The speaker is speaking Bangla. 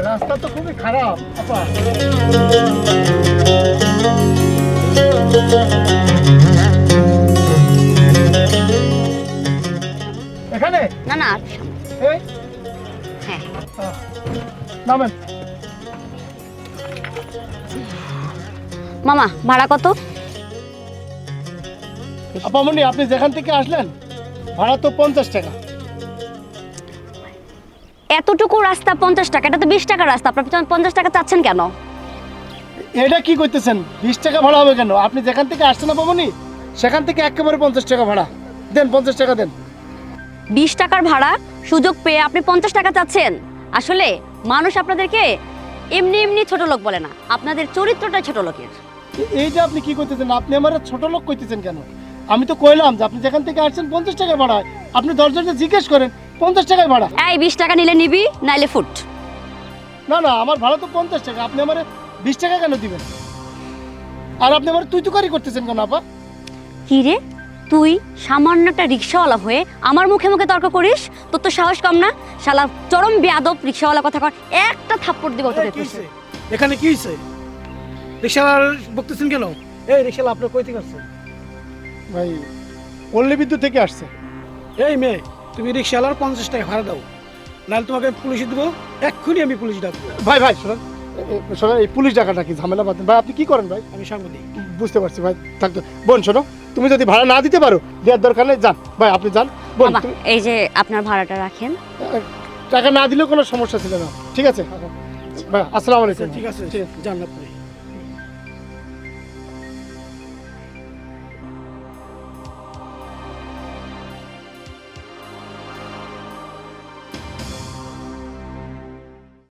রাস্তা তো খুবই খারাপ আপা। এখানে না না এই হ্যাঁ নামেন। মামা ভাড়া কত? আপামনি আপনি যেখান থেকে আসলেন ভাড়া তো 50 টাকা। এতটুকু রাস্তা 50 টাকা, এটা তো 20 টাকার রাস্তা, আপনি 50 টাকা চাচ্ছেন কেন? এটা কি করতেছেন? 20 টাকা ভাড়া হবে কেন? আপনি যেখান থেকে আসছেন আপামনি সেখান থেকে একেবারে 50 টাকা ভাড়া দেন। 50 টাকা দেন। 20 টাকার ভাড়া সুযোগ পেয়ে আপনি 50 টাকা চাচ্ছেন? আসলে মানুষ আপনাদেরকে এমনি এমনি ছোট লোক বলে না, আপনাদের চরিত্রটাই ছোট লোকের। এইটা আপনি কি করতেছেন? আপনি আমার ছোট লোক কইতেছেন কেন? আমি তো কইলাম যে আপনি যেখান থেকে আসছেন 50 টাকা ভাড়া হয়। আপনি 10 জনকে জিজ্ঞেস করেন 50 টাকায় ভাড়া। এই 20 টাকা নিলে নিবি, নাইলে ফুট। না না, আমার ভাড়া তো 50 টাকা, আপনি আমার 20 টাকা কেন দিবেন? আর আপনি আমার তুই তুকারি করতেছেন কেন আপা? কি রে, তুই সামান্য একটা রিক্সাওয়ালা হয়ে আমার মুখে মুখে তর্ক করিস? তোর তো সাহস কম না? শালা চরম বেয়াদব রিক্সাওয়ালা কথা কর, একটা থাপ্পড় দিব তোকে। এখানে কি হয়েছে? রিক্সাওয়ালার বকতেছেন কেন? এই রিক্সাওয়ালা আপনার কই থেকে আসছে? ভাই পল্লী বিদ্যুৎ থেকে আসছে। এই মেয়ে, তুমি রিক্সাওয়ালার 50 টাকা ভাড়া দাও, নাহলে তোমাকে পুলিশে দেবো। এক্ষুনি আমি পুলিশ ডাকবো। ভাই ভাই শোনেন, শোনেন এই পুলিশ ডাকাটা কি ঝামেলা বাদ দেন। ভাই আপনি কি করেন ভাই? আমি সাংবাদিক। বুঝতে পারছি ভাই, থাকতো। বোন শোনো, তুমি যদি ভাড়া না দিতে পারো দেওয়ার দরকার নেই, যান ভাই আপনি যান। বোন বাবা, এই যে আপনার ভাড়াটা রাখেন। টাকা না দিলেও কোনো সমস্যা ছিল না, ঠিক আছে ভাই? আসসালামু আলাইকুম। ঠিক আছে, যান আপনি।